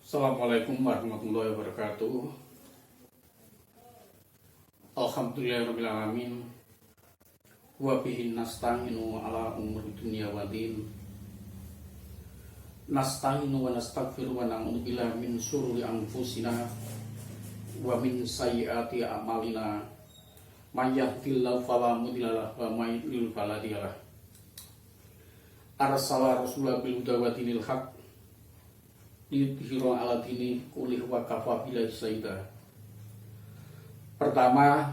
Assalamualaikum warahmatullahi wabarakatuh. Alhamdulillahirrahmanirrahim. Wa bihi nasta'inu ala umuri dunya wa din. Nasta'inu wa nastaghfiru wa na'udzu billahi min syururi anfusina wa min sayyiati a'malina. May yahdihillahu fala mudilla lahu wa may yudlil fala hadiya lahu. Arsala rasulahu bil huda wa dinil haqq liyudhhirahu 'ala dini kullihi wa kafa billahi shahida. Pertama,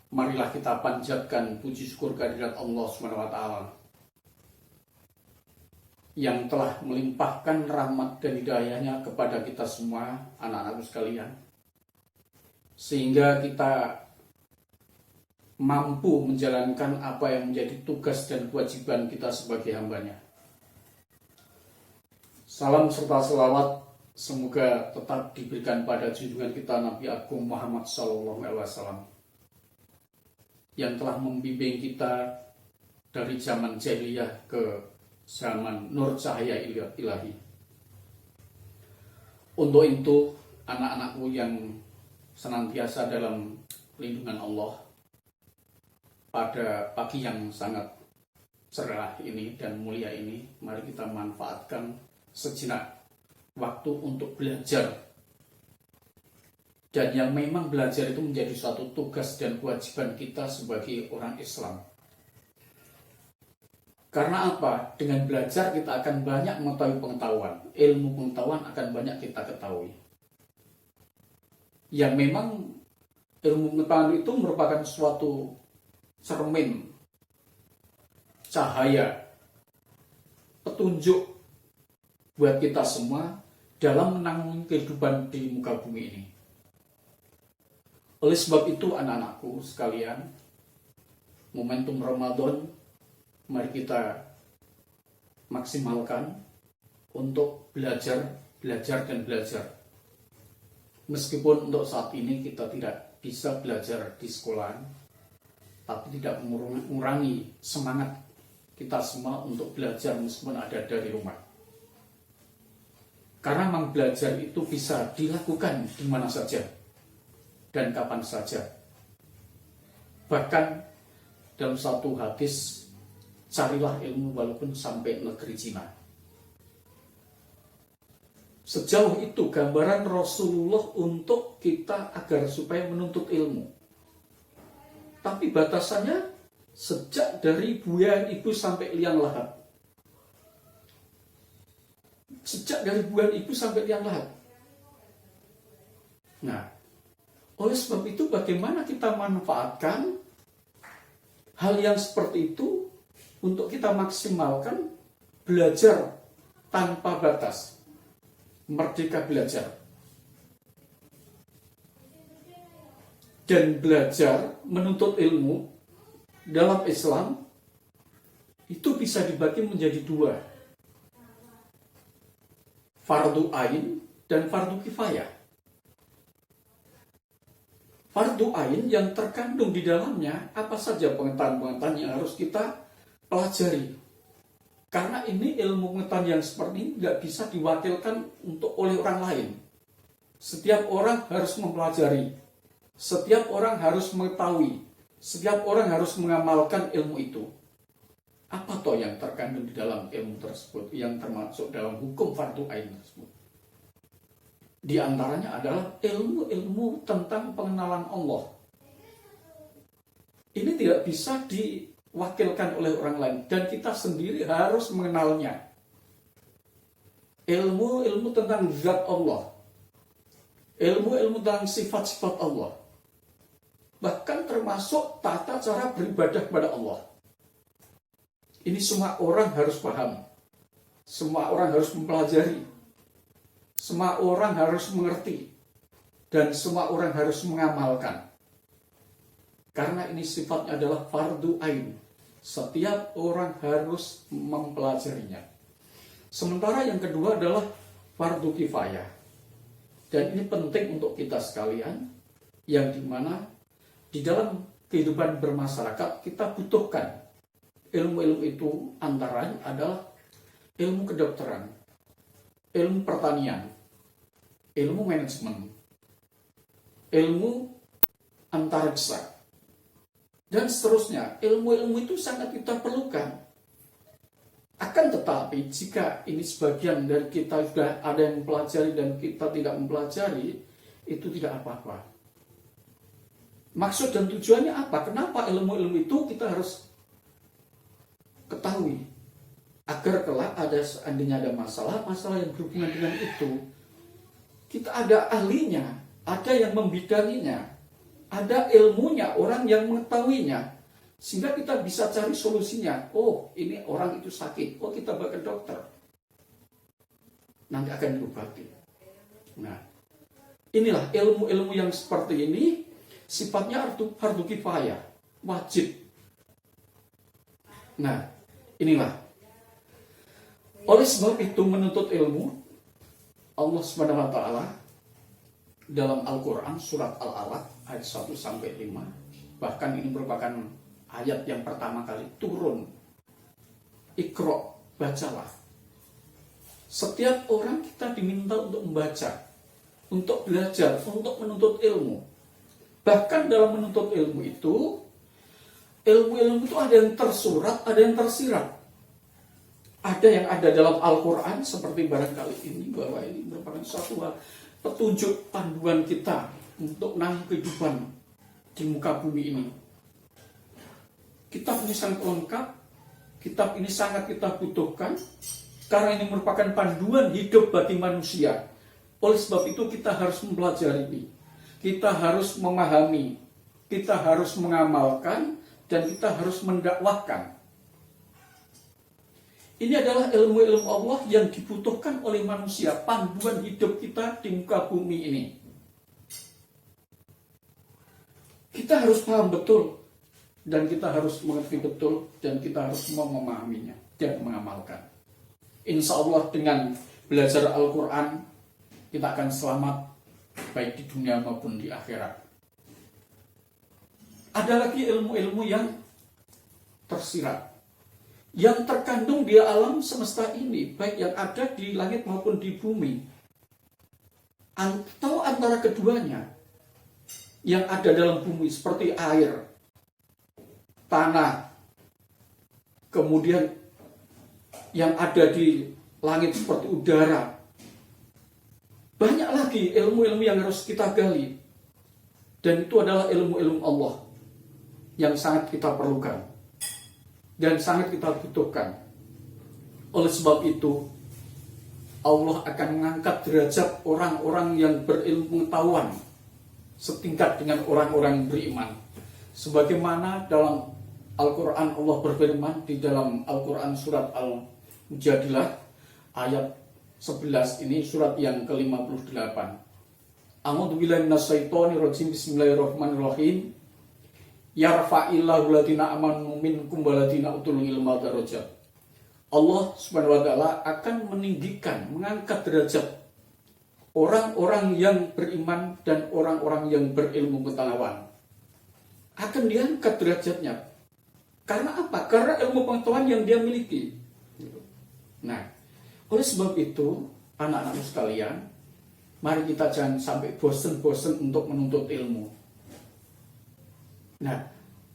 marilah kita panjatkan puji syukur kehadirat Allah SWT yang telah melimpahkan rahmat dan hidayahnya kepada kita semua, anak-anakku sekalian, sehingga kita mampu menjalankan apa yang menjadi tugas dan kewajiban kita sebagai hambanya. Salam serta selawat semoga tetap diberikan pada junjungan kita Nabi Agung Muhammad SAW yang telah membimbing kita dari zaman jahiliyah ke zaman nur cahaya ilahi. Untuk itu, anak-anakku yang senantiasa dalam lindungan Allah, pada pagi yang sangat cerah ini dan mulia ini, mari kita manfaatkan sejenak waktu untuk belajar. Dan yang memang belajar itu menjadi suatu tugas dan kewajiban kita sebagai orang Islam. Karena apa? Dengan belajar kita akan banyak mengetahui pengetahuan. Ilmu pengetahuan akan banyak kita ketahui. Yang memang ilmu pengetahuan itu merupakan suatu cermin, cahaya, petunjuk buat kita semua dalam menanggung kehidupan di muka bumi ini. Oleh sebab itu, anak-anakku sekalian, momentum Ramadan mari kita maksimalkan untuk belajar dan belajar. Meskipun untuk saat ini kita tidak bisa belajar di sekolah, tapi tidak mengurangi semangat kita semua untuk belajar meskipun ada dari rumah. Karena memang belajar itu bisa dilakukan di mana saja dan kapan saja. Bahkan dalam satu hadis, carilah ilmu walaupun sampai negeri Cina. Sejauh itu gambaran Rasulullah untuk kita agar supaya menuntut ilmu. Tapi batasannya sejak dari buayan ibu sampai liang lahat. Sejak dari buayan ibu sampai liang lahat. Nah, oleh sebab itu bagaimana kita manfaatkan hal yang seperti itu untuk kita maksimalkan belajar tanpa batas. Merdeka belajar. Dan belajar menuntut ilmu dalam Islam itu bisa dibagi menjadi dua. Fardu ain dan fardu kifayah. Fardu ain yang terkandung di dalamnya apa saja pengetahuan-pengetahuan yang harus kita pelajari. Karena ini ilmu pengetahuan yang seperti ini tidak bisa diwakilkan oleh orang lain. Setiap orang harus mempelajari. Setiap orang harus mengetahui. Setiap orang harus mengamalkan ilmu itu. Apa toh yang terkandung di dalam ilmu tersebut, yang termasuk dalam hukum fardu ain tersebut? Di antaranya adalah ilmu-ilmu tentang pengenalan Allah. Ini tidak bisa diwakilkan oleh orang lain dan kita sendiri harus mengenalnya. Ilmu-ilmu tentang zat Allah, ilmu-ilmu tentang sifat-sifat Allah, bahkan termasuk tata cara beribadah kepada Allah. Ini semua orang harus paham. Semua orang harus mempelajari. Semua orang harus mengerti. Dan semua orang harus mengamalkan. Karena ini sifatnya adalah fardu ain. Setiap orang harus mempelajarinya. Sementara yang kedua adalah fardu kifayah. Dan ini penting untuk kita sekalian. Yang dimana di dalam kehidupan bermasyarakat kita butuhkan ilmu-ilmu itu, antaranya adalah ilmu kedokteran. ilmu pertanian, ilmu manajemen, ilmu antariksa, dan seterusnya. Ilmu-ilmu itu sangat kita perlukan. Akan tetapi jika ini sebagian dari kita sudah ada yang mempelajari dan kita tidak mempelajari, itu tidak apa-apa. Maksud dan tujuannya apa? Kenapa ilmu-ilmu itu kita harus ketahui? Agar kelak seandainya ada masalah yang berhubungan dengan itu, kita ada ahlinya, ada yang membidanginya, ada ilmunya, orang yang mengetahuinya, sehingga kita bisa cari solusinya. Oh, ini orang itu sakit. Oh, kita bawa ke dokter. Nanti akan diobati. Nah, inilah ilmu-ilmu yang seperti ini, sifatnya fardu kifayah, wajib. Nah, inilah. Oleh sebab itu menuntut ilmu, Allah Subhanahu wa taala dalam Al-Qur'an surat Al-Alaq ayat 1 sampai 5, bahkan ini merupakan ayat yang pertama kali turun. Iqra, bacalah. Setiap orang kita diminta untuk membaca, untuk belajar, untuk menuntut ilmu. Bahkan dalam menuntut ilmu itu, ilmu-ilmu itu ada yang tersurat, ada yang tersirat. Ada yang ada dalam Al-Quran, seperti barangkali ini, bahwa ini merupakan suatu petunjuk panduan kita untuk menanggung kehidupan di muka bumi ini. Kitab ini sangat lengkap, kitab ini sangat kita butuhkan, karena ini merupakan panduan hidup bagi manusia. Oleh sebab itu kita harus mempelajari ini, kita harus memahami, kita harus mengamalkan, dan kita harus mendakwahkan. Ini adalah ilmu-ilmu Allah yang dibutuhkan oleh manusia, panduan hidup kita di muka bumi ini. Kita harus paham betul, dan kita harus mengerti betul, dan kita harus memahaminya dan mengamalkan. Insya Allah dengan belajar Al-Quran, kita akan selamat baik di dunia maupun di akhirat. Ada lagi ilmu-ilmu yang tersirat, yang terkandung di alam semesta ini, baik yang ada di langit maupun di bumi, atau antara keduanya, yang ada dalam bumi seperti air, tanah, kemudian yang ada di langit seperti udara. Banyak lagi ilmu-ilmu yang harus kita gali, dan itu adalah ilmu-ilmu Allah yang sangat kita perlukan dan sangat kita butuhkan. Oleh sebab itu, Allah akan mengangkat derajat orang-orang yang berilmu pengetahuan setingkat dengan orang-orang yang beriman. Sebagaimana dalam Al-Quran Allah berfirman di dalam Al-Quran surat Al-Mujadilah ayat 11, ini surat yang ke-58. A'udzubillahi minasyaitonirrajim, bismillahirrahmanirrahim. Yarfa'illahu alladziina amanu minkum walladziina utul ilma darajat. Allah Subhanahu wa taala akan meninggikan, mengangkat derajat orang-orang yang beriman dan orang-orang yang berilmu pengetahuan. Akan diangkat derajatnya. Karena apa? Karena ilmu pengetahuan yang dia miliki. Nah, oleh sebab itu, anak-anak sekalian, mari kita jangan sampai bosan-bosan untuk menuntut ilmu. Nah,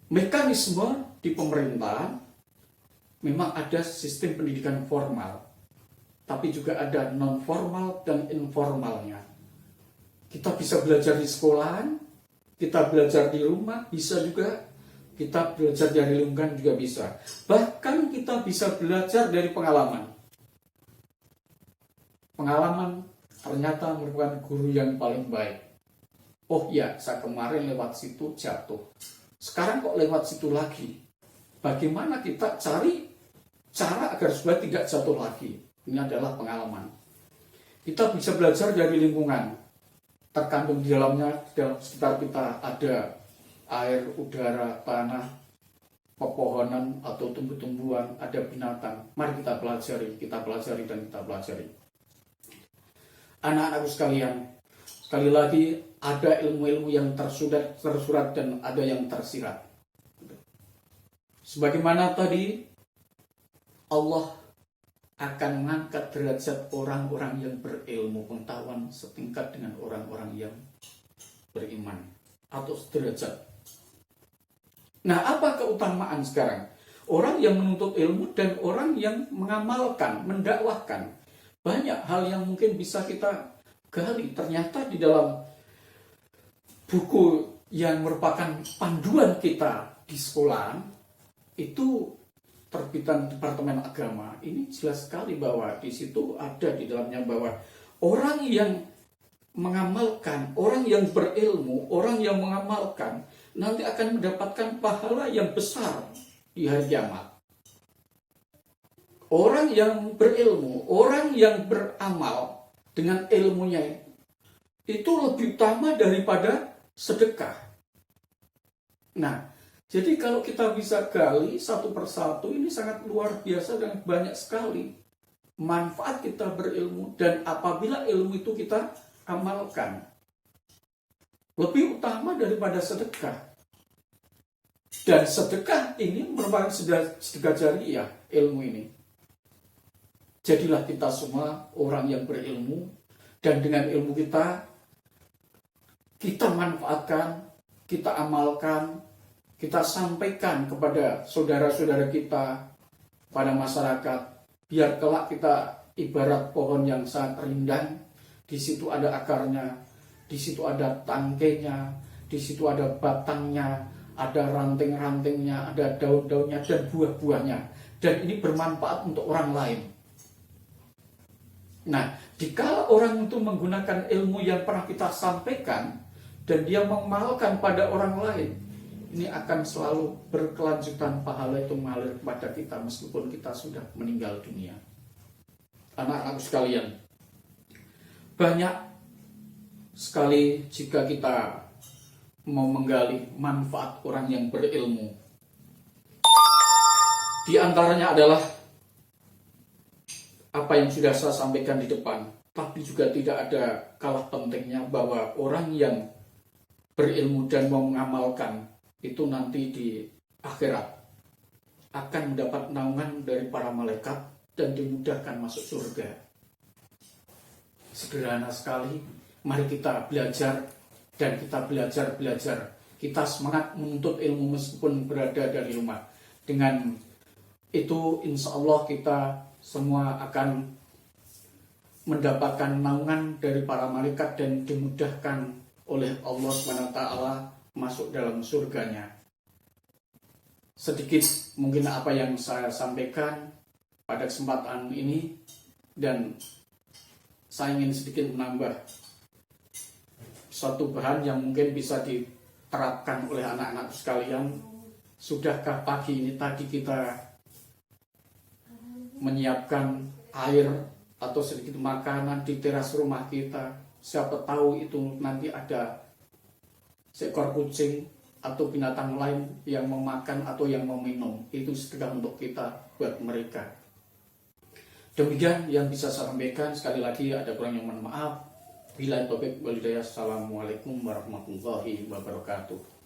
mekanisme di pemerintahan memang ada sistem pendidikan formal, tapi juga ada non formal dan informalnya. Kita bisa belajar di sekolahan, kita belajar di rumah, bisa juga kita belajar dari lingkungan juga bisa. Bahkan kita bisa belajar dari pengalaman. Pengalaman ternyata merupakan guru yang paling baik. Oh iya, saya kemarin lewat situ jatuh. Sekarang kok lewat situ lagi? Bagaimana kita cari cara agar supaya tidak jatuh lagi? Ini adalah pengalaman. Kita bisa belajar dari lingkungan. Terkandung di dalamnya, dalam sekitar kita ada air, udara, tanah, pepohonan atau tumbuh-tumbuhan, ada binatang. Mari kita pelajari dan kita pelajari. Anak-anakku sekalian, sekali lagi ada ilmu-ilmu yang tersurat dan ada yang tersirat. Sebagaimana tadi Allah akan mengangkat derajat orang-orang yang berilmu pengetahuan setingkat dengan orang-orang yang beriman atau sederajat. Nah, apa keutamaan sekarang? Orang yang menuntut ilmu dan orang yang mengamalkan, mendakwahkan. Banyak hal yang mungkin bisa kita gali. Ternyata di dalam buku yang merupakan panduan kita di sekolah, itu terbitan Departemen Agama, ini jelas sekali bahwa di situ ada di dalamnya bahwa orang yang mengamalkan, orang yang berilmu, orang yang mengamalkan nanti akan mendapatkan pahala yang besar di hari kiamat. Orang yang berilmu, orang yang beramal dengan ilmunya itu lebih utama daripada sedekah. Nah, jadi kalau kita bisa gali satu persatu, ini sangat luar biasa dan banyak sekali manfaat kita berilmu, dan apabila ilmu itu kita amalkan, lebih utama daripada sedekah. Dan sedekah ini merupakan sedekah jariah, ilmu ini. Jadilah kita semua orang yang berilmu, dan dengan ilmu kita manfaatkan, kita amalkan, kita sampaikan kepada saudara-saudara kita, pada masyarakat, biar kelak kita ibarat pohon yang sangat rindang. Di situ ada akarnya, di situ ada tangkainya, di situ ada batangnya, ada ranting-rantingnya, ada daun-daunnya dan buah-buahnya. Dan ini bermanfaat untuk orang lain. Nah, jika orang itu menggunakan ilmu yang pernah kita sampaikan dan dia mengamalkan pada orang lain, ini akan selalu berkelanjutan, pahala itu mengalir kepada kita meskipun kita sudah meninggal dunia. Anak-anak sekalian, banyak sekali jika kita mau menggali manfaat orang yang berilmu. Di antaranya adalah apa yang sudah saya sampaikan di depan, tapi juga tidak ada kalah pentingnya bahwa orang yang berilmu dan mau mengamalkan itu nanti di akhirat akan mendapat naungan dari para malaikat dan dimudahkan masuk surga. Sederhana sekali, mari kita belajar dan kita belajar. Kita semangat menuntut ilmu meskipun berada dari rumah. Dengan itu insya Allah kita semua akan mendapatkan naungan dari para malaikat dan dimudahkan oleh Allah SWT masuk dalam surganya. Sedikit mungkin apa yang saya sampaikan pada kesempatan ini, dan saya ingin sedikit menambah suatu bahan yang mungkin bisa diterapkan oleh anak-anak sekalian. Sudahkah pagi ini tadi kita menyiapkan air atau sedikit makanan di teras rumah kita? Siapa tahu itu nanti ada seekor kucing atau binatang lain yang memakan atau yang meminum. Itu sedekah untuk kita, buat mereka. Demikian yang bisa saya sampaikan. Sekali lagi ada kurang yang mohon maaf. Bila taufiq wal hidayah. Assalamualaikum warahmatullahi wabarakatuh.